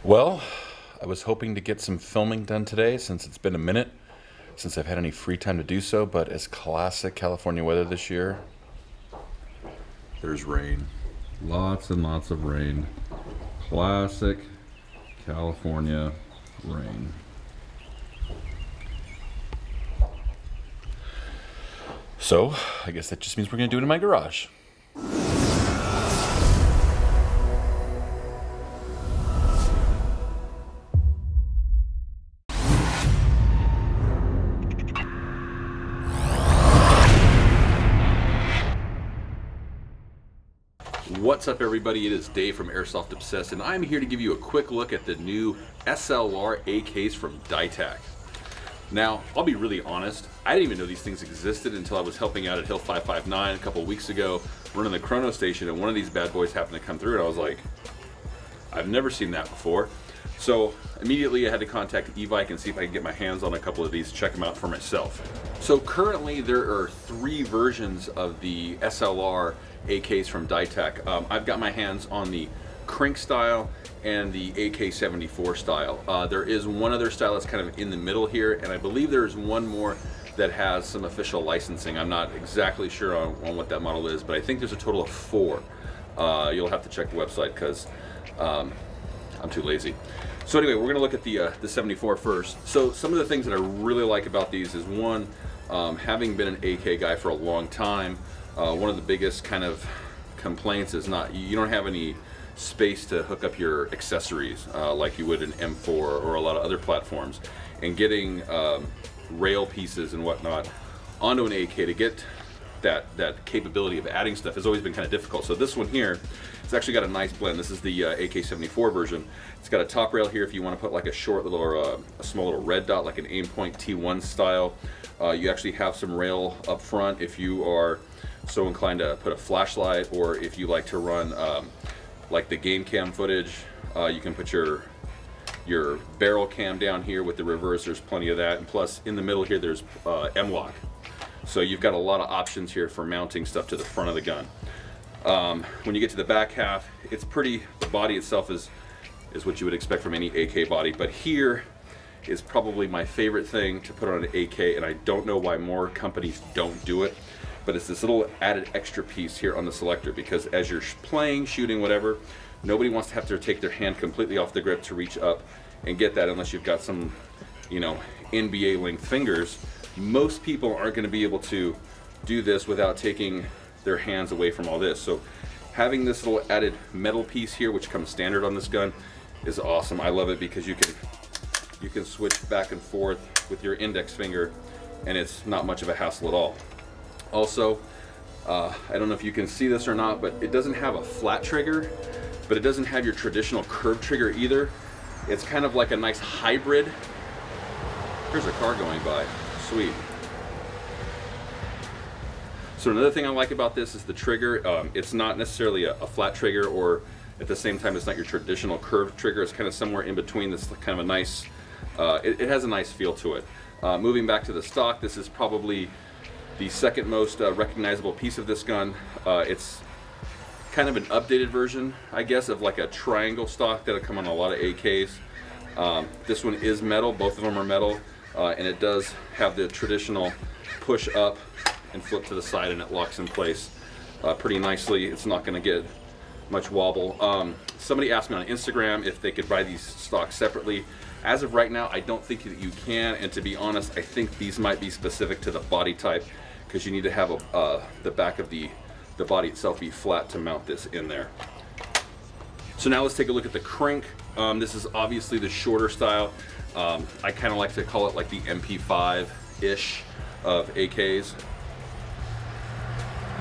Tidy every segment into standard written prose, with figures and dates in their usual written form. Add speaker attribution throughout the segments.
Speaker 1: Well, I was hoping to get some filming done today since it's been a minute since I've had any free time to do so, but it's classic California weather this year. There's rain. Lots and lots of rain. Classic California rain. So, I guess that just means we're going to do it in my garage. What's up, everybody? It is Dave from Airsoft Obsessed, and I'm here to give you a quick look at the new SLR AKs from Dytac. Now, I'll be really honest, I didn't even know these things existed until I was helping out at Hill 559 a couple weeks ago, running the chrono station, and one of these bad boys happened to come through, and I was like, I've never seen that before. So immediately I had to contact Evike and see if I could get my hands on a couple of these, check them out for myself. So currently there are 3 versions of the SLR AKs from Dytac. I've got my hands on the crank style and the AK-74 style. There is one other style that's kind of in the middle here, and I believe there's one more that has some official licensing. I'm not exactly sure on what that model is, but I think there's a total of 4. You'll have to check the website because I'm too lazy. So anyway, we're going to look at the 74 first. So some of the things that I really like about these is, one, having been an AK guy for a long time, one of the biggest kind of complaints is you don't have any space to hook up your accessories like you would in M4 or a lot of other platforms. And getting rail pieces and whatnot onto an AK to get that capability of adding stuff has always been kind of difficult. So this one here, it's actually got a nice blend. This is the AK-74 version. It's got a top rail here if you want to put like a short little or a small little red dot, like an Aimpoint T1 style. You actually have some rail up front if you are so inclined to put a flashlight, or if you like to run like the game cam footage, you can put your barrel cam down here with the reverse. There's plenty of that, and plus in the middle here there's M-LOK. So you've got a lot of options here for mounting stuff to the front of the gun. When you get to the back half, it's pretty, the body itself is what you would expect from any AK body, but here is probably my favorite thing to put on an AK, and I don't know why more companies don't do it, but it's this little added extra piece here on the selector, because as you're playing, shooting, whatever, nobody wants to have to take their hand completely off the grip to reach up and get that unless you've got some, NBA length fingers. Most people aren't going to be able to do this without taking their hands away from all this. So having this little added metal piece here, which comes standard on this gun, is awesome. I love it because you can switch back and forth with your index finger, and it's not much of a hassle at all. Also, I don't know if you can see this or not, but it doesn't have a flat trigger, but it doesn't have your traditional curved trigger either. It's kind of like a nice hybrid. Here's a car going by. Sweet. So another thing I like about this is the trigger. It's not necessarily a flat trigger, or at the same time it's not your traditional curved trigger. It's kind of somewhere in between. This kind of a nice, it has a nice feel to it. Moving back to the stock, this is probably the second most recognizable piece of this gun. It's kind of an updated version, I guess, of like a triangle stock that'll come on a lot of AKs. This one is metal, both of them are metal. And it does have the traditional push up and flip to the side, and it locks in place pretty nicely. It's not going to get much wobble. Somebody asked me on Instagram if they could buy these stocks separately. As of right now, I don't think that you can, and to be honest, I think these might be specific to the body type, because you need to have the back of the body itself be flat to mount this in there. So now let's take a look at the crank. This is obviously the shorter style. I kind of like to call it like the MP5-ish of AKs.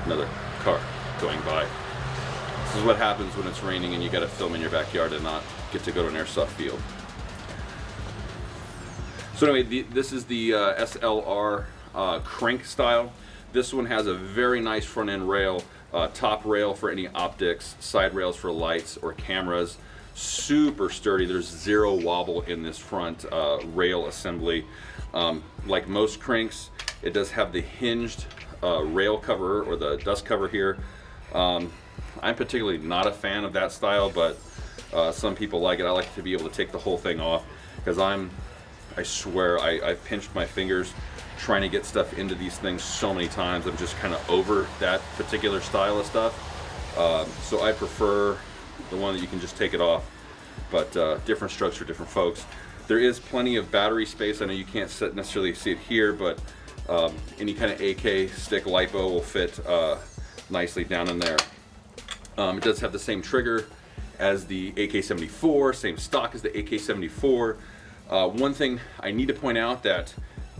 Speaker 1: Another car going by. This is what happens when it's raining and you got to film in your backyard and not get to go to an airsoft field. So anyway, this is the SLR crank style. This one has a very nice front end rail, top rail for any optics, side rails for lights or cameras. Super sturdy. There's zero wobble in this front rail assembly. Like most cranks, it does have the hinged rail cover, or the dust cover here. I'm particularly not a fan of that style, but Some people like it. I like to be able to take the whole thing off because I swear I've pinched my fingers trying to get stuff into these things so many times. I'm just kind of over that particular style of stuff. So I prefer the one that you can just take it off, but different strokes for different folks. There is plenty of battery space. I know you can't necessarily see it here, but any kind of AK stick LiPo will fit nicely down in there. It does have the same trigger as the AK-74, same stock as the AK-74. One thing I need to point out that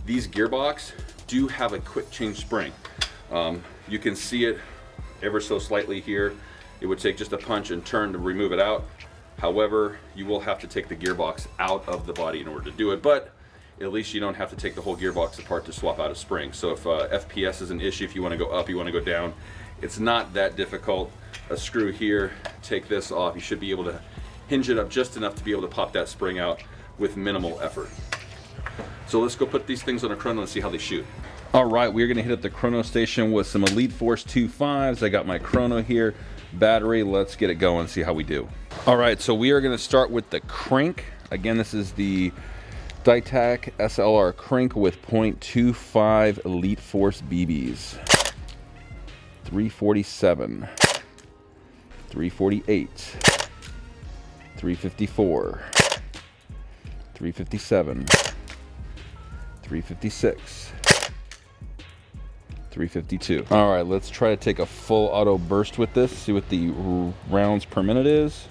Speaker 1: these gearbox do have a quick change spring. You can see it ever so slightly here. It would take just a punch and turn to remove it out. However, you will have to take the gearbox out of the body in order to do it, but at least you don't have to take the whole gearbox apart to swap out a spring. So if FPS is an issue, if you want to go up, you want to go down, it's not that difficult. A screw here, take this off. You should be able to hinge it up just enough to be able to pop that spring out with minimal effort. So let's go put these things on a chrono and see how they shoot. All right, we're gonna hit up the chrono station with some Elite Force 2.5s. I got my chrono here, battery. Let's get it going, see how we do. All right, so we are gonna start with the crank. Again, this is the Dytac SLR crank with .25 Elite Force BBs. 347, 348, 354, 357, 356, 352. All right, let's try to take a full auto burst with this, see what the rounds per minute is.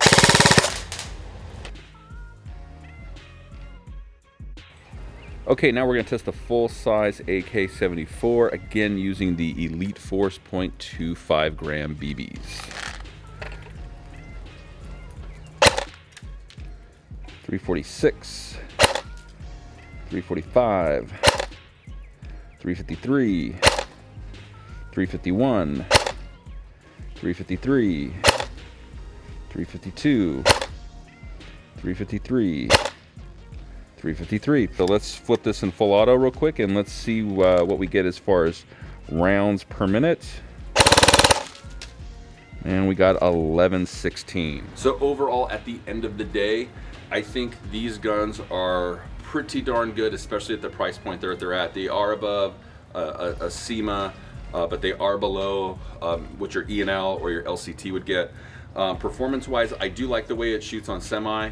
Speaker 1: Okay, now we're gonna test the full-size AK-74, again using the Elite Force .25 gram BBs. 346, 345, 353, 351, 353, 352, 353, 353. So let's flip this in full auto real quick and let's see what we get as far as rounds per minute. And we got 1116. So overall, at the end of the day, I think these guns are pretty darn good, especially at the price point they're at. They are above a SEMA, but they are below what your E&L or your LCT would get. Performance-wise, I do like the way it shoots on semi.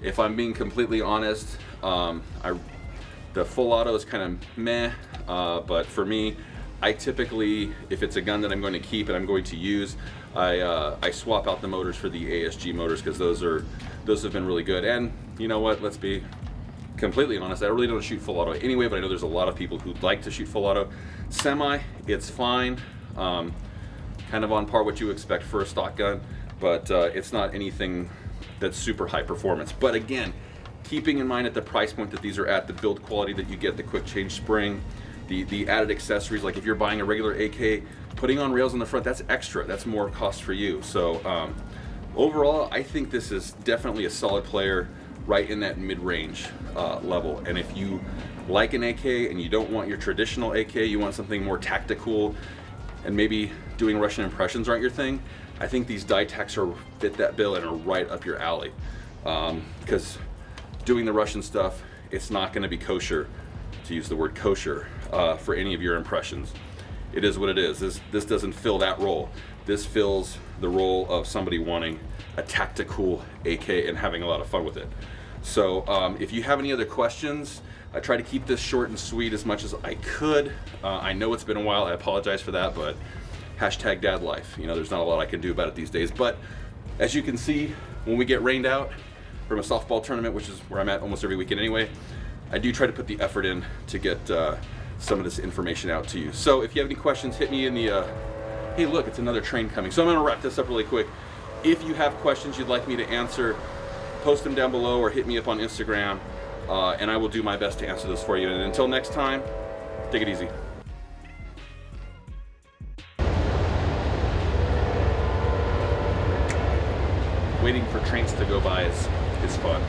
Speaker 1: If I'm being completely honest, the full auto is kind of meh, but for me, I typically, if it's a gun that I'm going to keep and I'm going to use, I swap out the motors for the ASG motors because those have been really good. And you know what? Let's be completely honest. I really don't shoot full auto anyway, but I know there's a lot of people who like to shoot full auto. Semi, it's fine, kind of on par what you expect for a stock gun, but it's not anything that's super high performance. But again, keeping in mind at the price point that these are at, the build quality that you get, the quick change spring, the added accessories, like if you're buying a regular AK, putting on rails on the front, that's extra, that's more cost for you. So overall, I think this is definitely a solid player right in that mid-range level. And if you like an AK and you don't want your traditional AK, you want something more tactical, and maybe doing Russian impressions aren't your thing, I think these Dytacs fit that bill and are right up your alley. Because doing the Russian stuff, it's not going to be kosher, to use the word kosher, for any of your impressions. It is what it is. This doesn't fill that role. This fills the role of somebody wanting a tactical AK and having a lot of fun with it. So if you have any other questions, I try to keep this short and sweet as much as I could. I know it's been a while, I apologize for that, but hashtag dad life. You know, there's not a lot I can do about it these days. But as you can see, when we get rained out from a softball tournament, which is where I'm at almost every weekend anyway, I do try to put the effort in to get some of this information out to you. So if you have any questions, hit me in the, hey look, it's another train coming. So I'm gonna wrap this up really quick. If you have questions you'd like me to answer, post them down below or hit me up on Instagram, and I will do my best to answer those for you. And until next time, take it easy. Waiting for trains to go by is fun.